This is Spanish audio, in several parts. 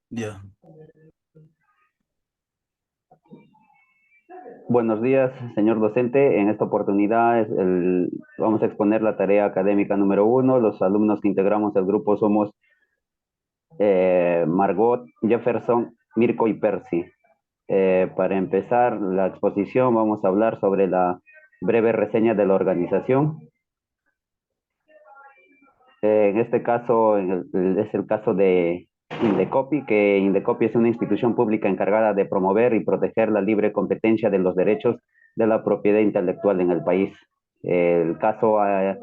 Ya. Buenos días, señor docente. En esta oportunidad vamos a exponer la tarea académica número uno. Los alumnos que integramos el grupo somos Margot, Jefferson, Mirko y Percy. Para empezar la exposición vamos a hablar sobre la breve reseña de la organización. En este caso es el caso de Indecopi, que Indecopi es una institución pública encargada de promover y proteger la libre competencia de los derechos de la propiedad intelectual en el país. El caso a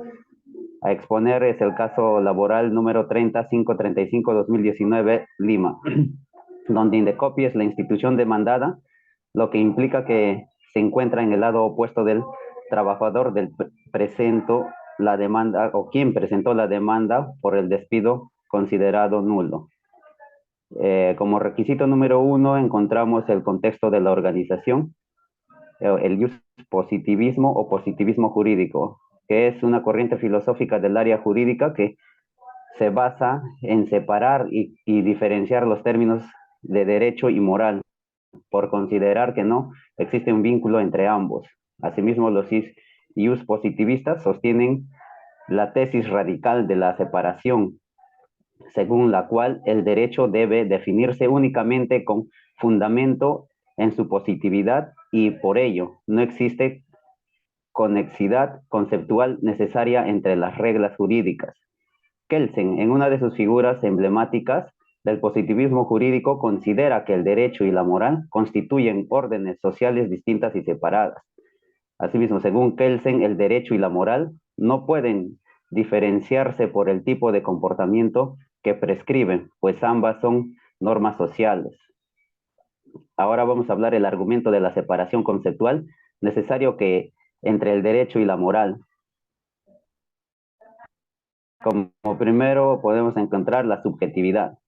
exponer es el caso laboral número 30535-2019, Lima, donde Indecopi es la institución demandada, lo que implica que se encuentra en el lado opuesto del trabajador del presento la demanda o quien presentó la demanda por el despido considerado nulo. Como requisito número uno encontramos el contexto de la organización, el positivismo o positivismo jurídico, que es una corriente filosófica del área jurídica que se basa en separar y diferenciar los términos de derecho y moral, por considerar que no existe un vínculo entre ambos. Asimismo, los ius positivistas sostienen la tesis radical de la separación, según la cual el derecho debe definirse únicamente con fundamento en su positividad y por ello no existe conexidad conceptual necesaria entre las reglas jurídicas. Kelsen, en una de sus figuras emblemáticas del positivismo jurídico, considera que el derecho y la moral constituyen órdenes sociales distintas y separadas. Asimismo, según Kelsen, el derecho y la moral no pueden diferenciarse por el tipo de comportamiento que prescriben, pues ambas son normas sociales. Ahora vamos a hablar del argumento de la separación conceptual necesario que entre el derecho y la moral. Como primero podemos encontrar la subjetividad.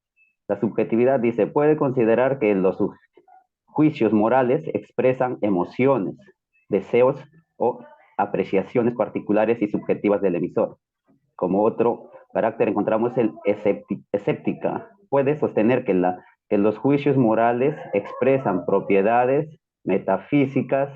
La subjetividad dice, puede considerar que los juicios morales expresan emociones, deseos o apreciaciones particulares y subjetivas del emisor. Como otro carácter encontramos el escéptica. Puede sostener que los juicios morales expresan propiedades metafísicas.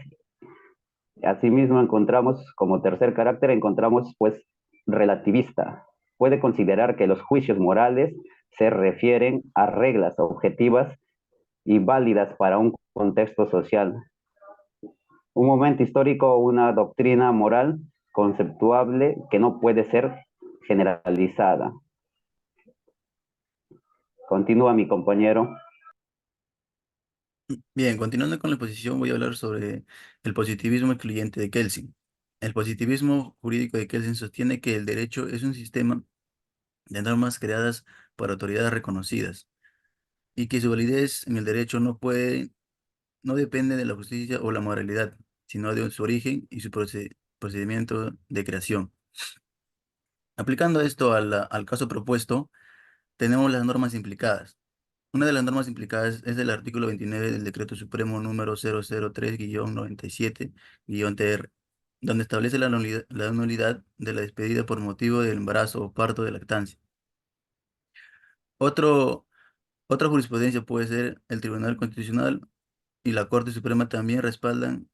Asimismo encontramos como tercer carácter, encontramos pues relativista. Puede considerar que los juicios morales se refieren a reglas objetivas y válidas para un contexto social. Un momento histórico, una doctrina moral conceptuable que no puede ser generalizada. Continúa mi compañero. Bien, continuando con la exposición, voy a hablar sobre el positivismo excluyente de Kelsen. El positivismo jurídico de Kelsen sostiene que el derecho es un sistema de normas creadas por autoridades reconocidas y que su validez en el derecho no depende de la justicia o la moralidad, sino de su origen y su procedimiento de creación. Aplicando esto al caso propuesto, tenemos las normas implicadas. Una de las normas implicadas es el artículo 29 del Decreto Supremo número 003-97-TR, donde establece la nulidad de la despedida por motivo del embarazo o parto de lactancia. Otro, Otra jurisprudencia puede ser el Tribunal Constitucional y la Corte Suprema también respaldan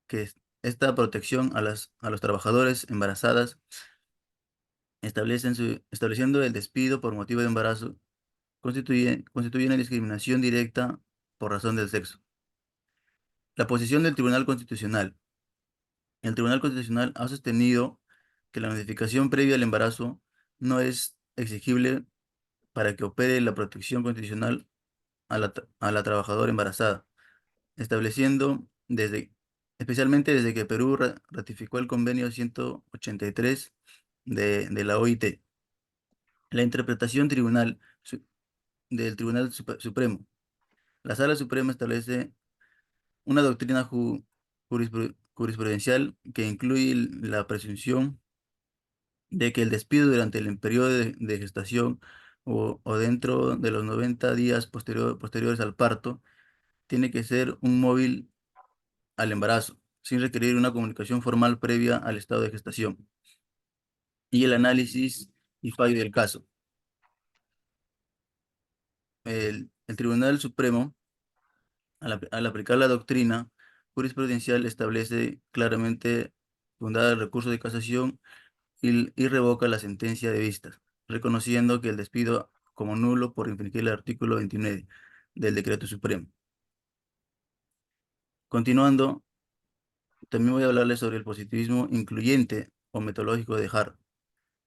que esta protección a los trabajadores embarazadas estableciendo el despido por motivo de embarazo constituye una discriminación directa por razón del sexo. La posición del Tribunal Constitucional. El Tribunal Constitucional ha sostenido que la notificación previa al embarazo no es exigible para que opere la protección constitucional a la trabajadora embarazada, estableciendo especialmente desde que Perú ratificó el convenio 183 de la OIT. La interpretación del Tribunal Supremo. La Sala Suprema establece una doctrina jurisprudencial que incluye la presunción de que el despido durante el periodo de gestación o dentro de los 90 días posteriores al parto tiene que ser un móvil al embarazo, sin requerir una comunicación formal previa al estado de gestación y el análisis y fallo del caso. el Tribunal Supremo, al aplicar la doctrina jurisprudencial, establece claramente fundada el recurso de casación y revoca la sentencia de vistas, reconociendo que el despido como nulo por infringir el artículo 29 del Decreto Supremo. Continuando, también voy a hablarles sobre el positivismo incluyente o metodológico de Hart.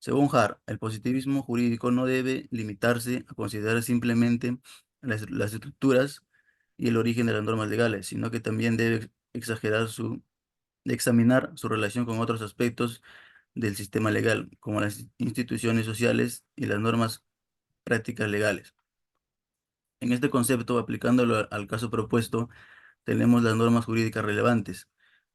Según Hart, el positivismo jurídico no debe limitarse a considerar simplemente las estructuras y el origen de las normas legales, sino que también debe examinar su relación con otros aspectos del sistema legal, como las instituciones sociales y las normas prácticas legales. En este concepto, aplicándolo al caso propuesto, tenemos las normas jurídicas relevantes.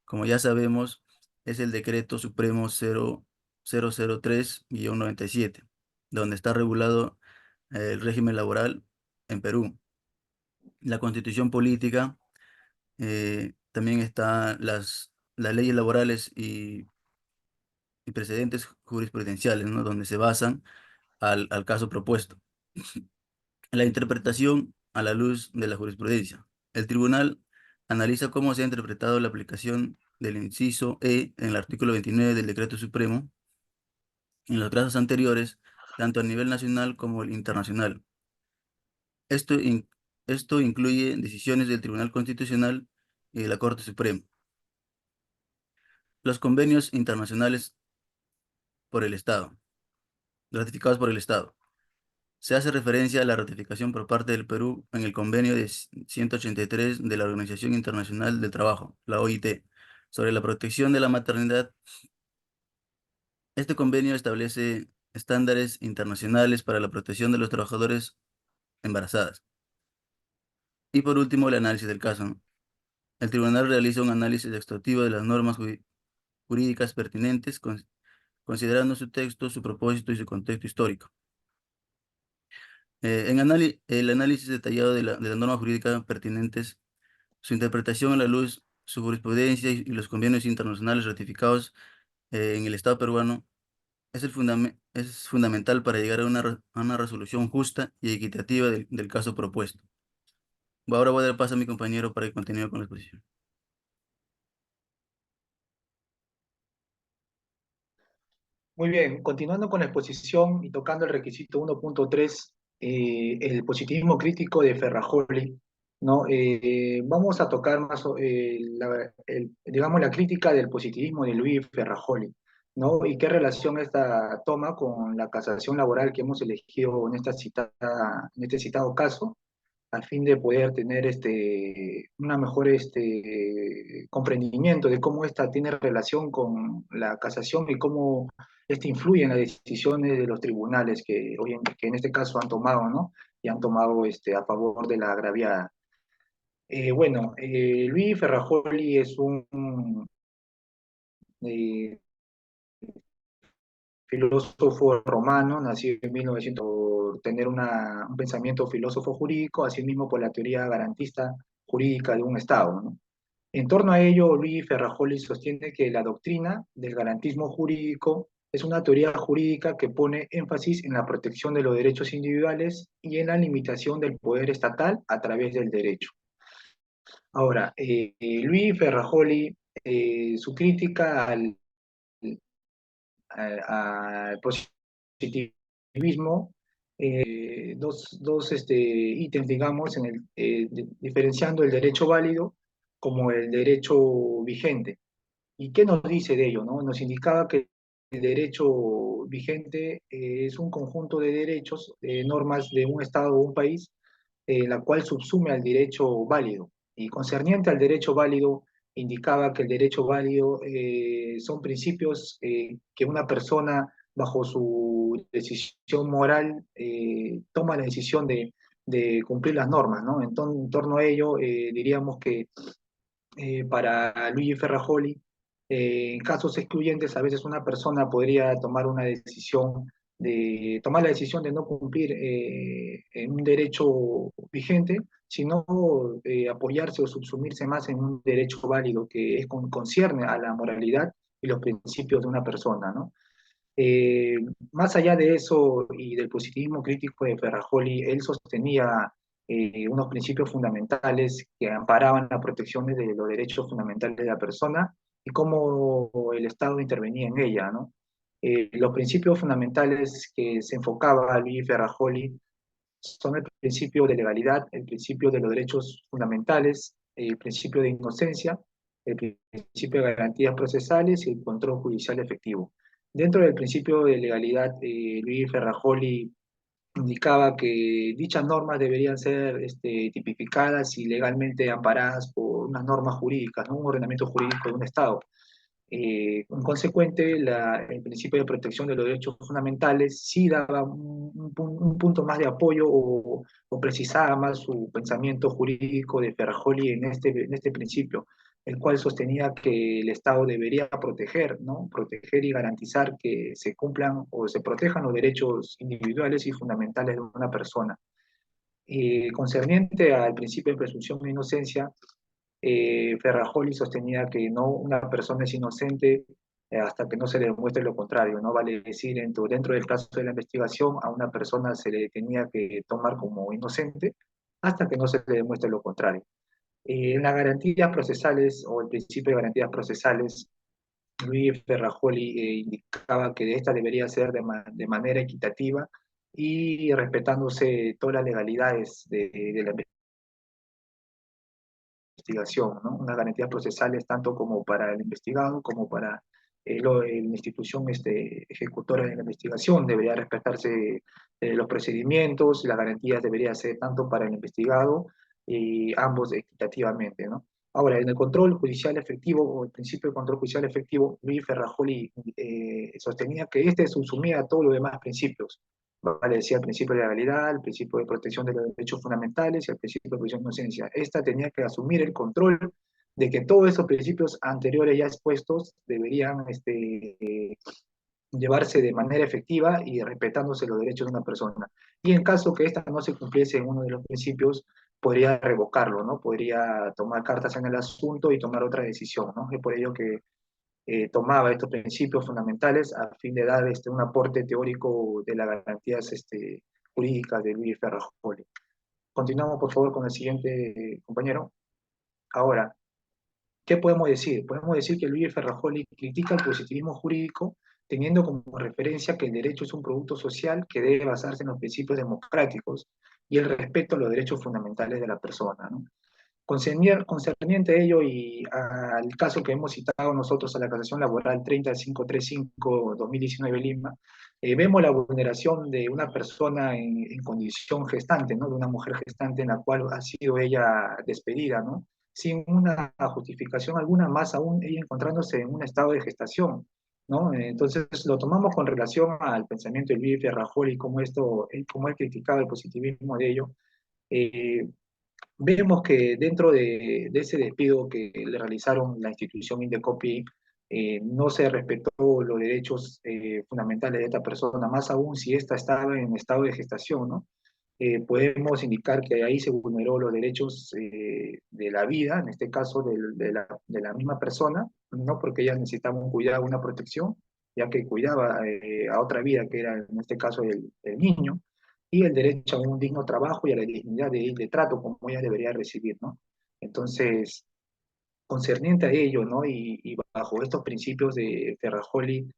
Como ya sabemos, es el Decreto Supremo 003-97, donde está regulado el régimen laboral en Perú. La Constitución política, también están las leyes laborales y precedentes jurisprudenciales, ¿no? Donde se basan al caso propuesto. La interpretación a la luz de la jurisprudencia. El tribunal analiza cómo se ha interpretado la aplicación del inciso E en el artículo 29 del Decreto Supremo en los casos anteriores, tanto a nivel nacional como el internacional. Esto, in- Esto incluye decisiones del Tribunal Constitucional y de la Corte Suprema. Los convenios internacionales por el Estado, ratificados por el Estado. Se hace referencia a la ratificación por parte del Perú en el convenio de 183 de la Organización Internacional del Trabajo, la OIT, sobre la protección de la maternidad. Este convenio establece estándares internacionales para la protección de los trabajadores embarazadas. Y por último, el análisis del caso, ¿no? El tribunal realiza un análisis exhaustivo de las normas jurídicas pertinentes, considerando su texto, su propósito y su contexto histórico. El análisis detallado de las normas jurídicas pertinentes, su interpretación a la luz, su jurisprudencia y los convenios internacionales ratificados en el Estado peruano es fundamental para llegar a a una resolución justa y equitativa del caso propuesto. Ahora voy a dar paso a mi compañero para que continúe con la exposición. Muy bien, continuando con la exposición y tocando el requisito 1.3, el positivismo crítico de Ferrajoli, ¿no? Vamos a tocar digamos, la crítica del positivismo de Luis Ferrajoli, ¿no? Y qué relación esta toma con la casación laboral que hemos elegido en este citado caso, al fin de poder tener una mejor comprendimiento de cómo esta tiene relación con la casación y cómo influye en las decisiones de los tribunales que en este caso han tomado, ¿no? Y han tomado a favor de la agraviada. Luis Ferrajoli es un eh, filósofo romano, nacido en 1900, por tener un pensamiento filósofo jurídico, asimismo por la teoría garantista jurídica de un Estado, ¿no? En torno a ello, Luis Ferrajoli sostiene que la doctrina del garantismo jurídico es una teoría jurídica que pone énfasis en la protección de los derechos individuales y en la limitación del poder estatal a través del derecho. Ahora, Luis Ferrajoli, su crítica al positivismo, dos ítems, digamos, diferenciando el derecho válido como el derecho vigente. ¿Y qué nos dice de ello? ¿No? Nos indicaba que el derecho vigente es un conjunto de derechos, normas de un Estado o un país, la cual subsume al derecho válido. Y concerniente al derecho válido, indicaba que el derecho válido son principios que una persona, bajo su decisión moral, toma la decisión de cumplir las normas, ¿no? En torno a ello, diríamos que para Luigi Ferrajoli, en casos excluyentes, a veces una persona podría tomar la decisión de no cumplir en un derecho vigente, sino apoyarse o subsumirse más en un derecho válido que concierne a la moralidad y los principios de una persona, ¿no? Eh, Más allá de eso y del positivismo crítico de Ferrajoli, él sostenía unos principios fundamentales que amparaban la protección de los derechos fundamentales de la persona y cómo el Estado intervenía en ella, ¿no? Los principios fundamentales que se enfocaba Luis Ferrajoli son el principio de legalidad, el principio de los derechos fundamentales, el principio de inocencia, el principio de garantías procesales y el control judicial efectivo. Dentro del principio de legalidad, Luis Ferrajoli indicaba que dichas normas deberían ser tipificadas y legalmente amparadas por unas normas jurídicas, ¿no? Un ordenamiento jurídico de un Estado. En consecuente, el principio de protección de los derechos fundamentales sí daba un punto más de apoyo o precisaba más su pensamiento jurídico de Ferrajoli en este principio, el cual sostenía que el Estado debería proteger, ¿no? Proteger y garantizar que se cumplan o se protejan los derechos individuales y fundamentales de una persona. Concerniente al principio de presunción de inocencia, Ferrajoli sostenía que no una persona es inocente hasta que no se le demuestre lo contrario, ¿no? Vale decir, dentro del caso de la investigación, a una persona se le tenía que tomar como inocente hasta que no se le demuestre lo contrario. En las garantías procesales o el principio de garantías procesales, Luis Ferrajoli indicaba que esta debería ser de manera equitativa y respetándose todas las legalidades de la investigación, ¿no? Unas garantías procesales tanto como para el investigado como para la institución ejecutora de la investigación. Debería respetarse los procedimientos, las garantías deberían ser tanto para el investigado y ambos equitativamente, ¿no? Ahora, en el control judicial efectivo o el principio de control judicial efectivo, Luis Ferrajoli sostenía que este subsumía todos los demás principios. Vale, decía el principio de legalidad, el principio de protección de los derechos fundamentales y el principio de protección de inocencia. Esta tenía que asumir el control de que todos esos principios anteriores ya expuestos deberían llevarse de manera efectiva y respetándose los derechos de una persona. Y en caso que esta no se cumpliese en uno de los principios, podría revocarlo, ¿no? Podría tomar cartas en el asunto y tomar otra decisión, ¿no? Es por ello que tomaba estos principios fundamentales a fin de dar un aporte teórico de las garantías jurídicas de Luis Ferrajoli. Continuamos, por favor, con el siguiente compañero. Ahora, ¿qué podemos decir? Podemos decir que Luis Ferrajoli critica el positivismo jurídico teniendo como referencia que el derecho es un producto social que debe basarse en los principios democráticos y el respeto a los derechos fundamentales de la persona, ¿no? Concerniente a ello y al caso que hemos citado nosotros a la casación laboral 30535-2019 Lima, vemos la vulneración de una persona en condición gestante, ¿no? De una mujer gestante en la cual ha sido ella despedida, ¿no? Sin una justificación alguna, más aún ella encontrándose en un estado de gestación, ¿no? Entonces lo tomamos con relación al pensamiento de Luis Ferrajoli y cómo él criticaba el positivismo de ello. Eh, Vemos que dentro de ese despido que le realizaron la institución Indecopi, no se respetó los derechos fundamentales de esta persona, más aún si ésta estaba en estado de gestación, ¿no? Podemos indicar que ahí se vulneró los derechos de la vida, en este caso de la misma persona, ¿no? Porque ella necesitaba un cuidado, una protección, ya que cuidaba a otra vida, que era en este caso el niño, y el derecho a un digno trabajo y a la dignidad de trato como ella debería recibir, ¿no? Entonces, concerniente a ello, ¿no? Y bajo estos principios de Ferrajoli,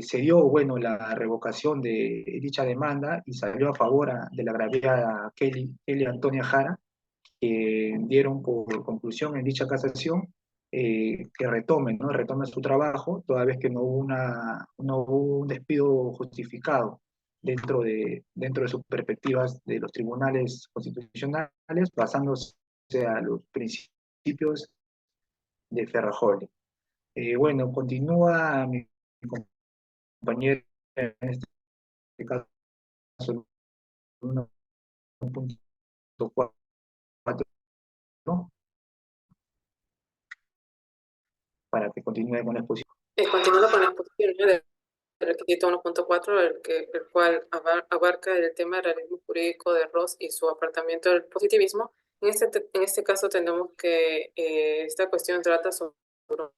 se dio, bueno, la revocación de dicha demanda y salió a favor de la agraviada Kelly Antonia Jara, que dieron por conclusión en dicha casación que retomen, ¿no? Retomen su trabajo, toda vez que no hubo un despido justificado dentro de sus perspectivas de los tribunales constitucionales, basándose a los principios de Ferrajoli. Bueno, continúa mi compañero en este caso 1.4, ¿no? Para que continúe con la exposición. Continuando con la exposición, ¿no?, del requisito 1.4, el cual abarca el tema del realismo jurídico de Ross y su apartamiento del positivismo. En este caso tenemos que esta cuestión trata sobre un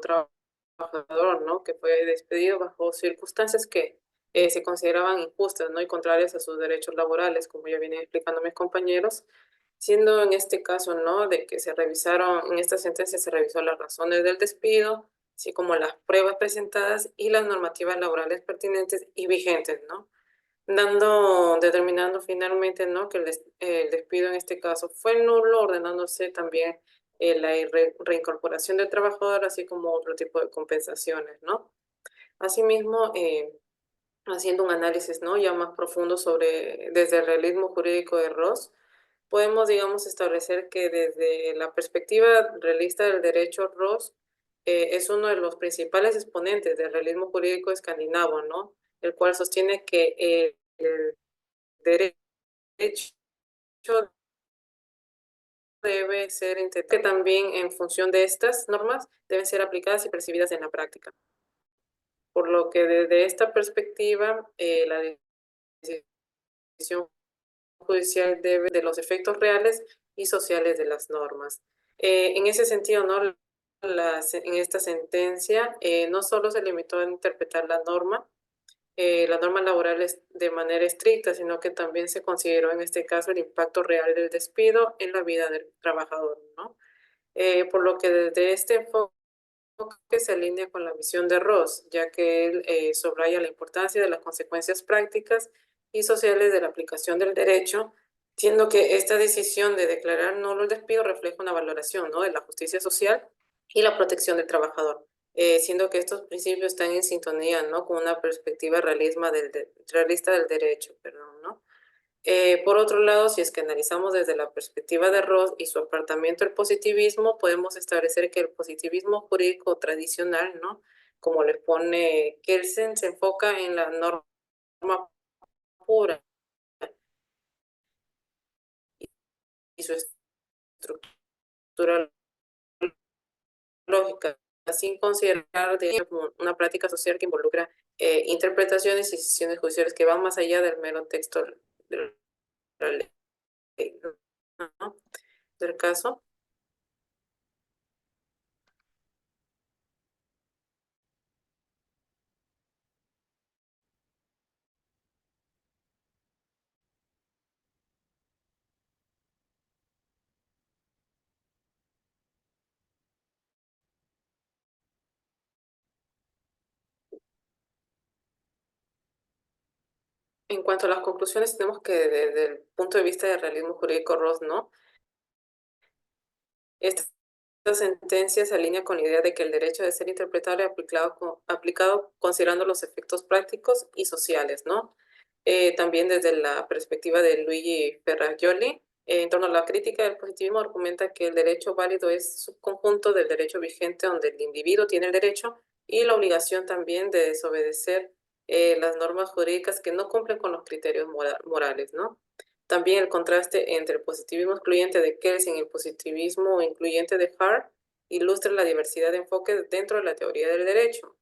trabajo trabajador, ¿no? Que fue despedido bajo circunstancias que se consideraban injustas, ¿no? Y contrarias a sus derechos laborales, como ya vienen explicando mis compañeros, siendo en este caso, ¿no? De que se revisaron, en esta sentencia se revisó las razones del despido, así como las pruebas presentadas y las normativas laborales pertinentes y vigentes, ¿no? Determinando finalmente, ¿no? Que el despido en este caso fue nulo, ordenándose también la reincorporación del trabajador, así como otro tipo de compensaciones, ¿no? Asimismo, haciendo un análisis, ¿no? Ya más profundo desde el realismo jurídico de Ross, podemos, digamos, establecer que desde la perspectiva realista del derecho, Ross es uno de los principales exponentes del realismo jurídico escandinavo, ¿no? El cual sostiene que el derecho debe ser que también en función de estas normas deben ser aplicadas y percibidas en la práctica. Por lo que desde esta perspectiva, la decisión judicial debe de los efectos reales y sociales de las normas. En ese sentido, ¿no? En esta sentencia no solo se limitó a interpretar las normas laborales de manera estricta, sino que también se consideró en este caso el impacto real del despido en la vida del trabajador, ¿no? Por lo que desde este enfoque se alinea con la visión de Ross, ya que él subraya la importancia de las consecuencias prácticas y sociales de la aplicación del derecho, siendo que esta decisión de declarar nulo el despido refleja una valoración, ¿no? De la justicia social y la protección del trabajador, siendo que estos principios están en sintonía, ¿no? Con una perspectiva realista del derecho, perdón, ¿no? Por otro lado, si es que analizamos desde la perspectiva de Ross y su apartamiento del positivismo, podemos establecer que el positivismo jurídico tradicional, ¿no? Como le pone Kelsen, se enfoca en la norma pura y su estructura lógica, sin considerar como una práctica social que involucra interpretaciones y decisiones judiciales que van más allá del mero texto de la ley, ¿no? Del caso. En cuanto a las conclusiones, tenemos que desde el punto de vista del realismo jurídico Ross, ¿no? Esta sentencia se alinea con la idea de que el derecho debe ser interpretado y aplicado considerando los efectos prácticos y sociales, ¿no? También desde la perspectiva de Luigi Ferrajoli, en torno a la crítica del positivismo, argumenta que el derecho válido es subconjunto del derecho vigente donde el individuo tiene el derecho y la obligación también de desobedecer las normas jurídicas que no cumplen con los criterios morales, ¿no? También el contraste entre el positivismo excluyente de Kelsen y el positivismo incluyente de Hart ilustra la diversidad de enfoques dentro de la teoría del derecho.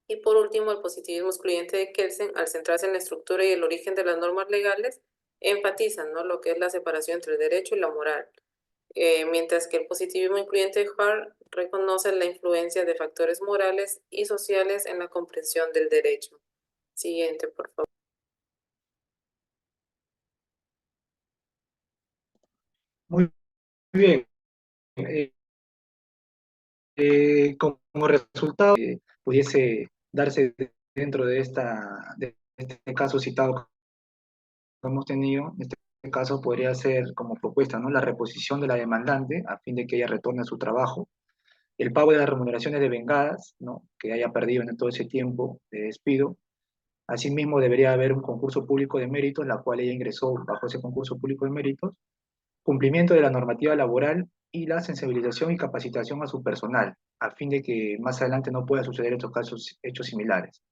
Y por último, el positivismo excluyente de Kelsen, al centrarse en la estructura y el origen de las normas legales, enfatiza, ¿no? Lo que es la separación entre el derecho y la moral, mientras que el positivismo incluyente de Hart reconoce la influencia de factores morales y sociales en la comprensión del derecho. Siguiente, por favor. Muy bien. Como resultado, pudiese darse dentro de este caso citado que hemos tenido, en este caso podría ser como propuesta, ¿no? La reposición de la demandante a fin de que ella retorne a su trabajo, el pago de las remuneraciones devengadas, ¿no? Que haya perdido en todo ese tiempo de despido. Asimismo, debería haber un concurso público de méritos, la cual ella ingresó bajo ese concurso público de méritos, cumplimiento de la normativa laboral y la sensibilización y capacitación a su personal, a fin de que más adelante no pueda suceder estos casos, hechos similares.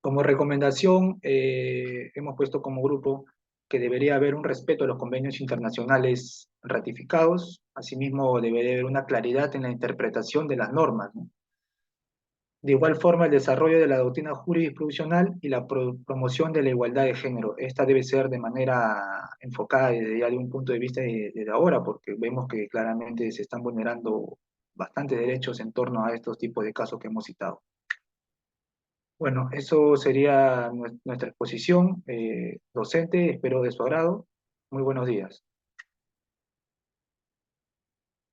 Como recomendación, hemos puesto como grupo que debería haber un respeto a los convenios internacionales ratificados, asimismo debería haber una claridad en la interpretación de las normas, ¿no? De igual forma, el desarrollo de la doctrina jurisdiccional y la promoción de la igualdad de género. Esta debe ser de manera enfocada desde ya de un punto de vista de ahora, porque vemos que claramente se están vulnerando bastantes derechos en torno a estos tipos de casos que hemos citado. Bueno, eso sería nuestra exposición docente, espero de su agrado. Muy buenos días.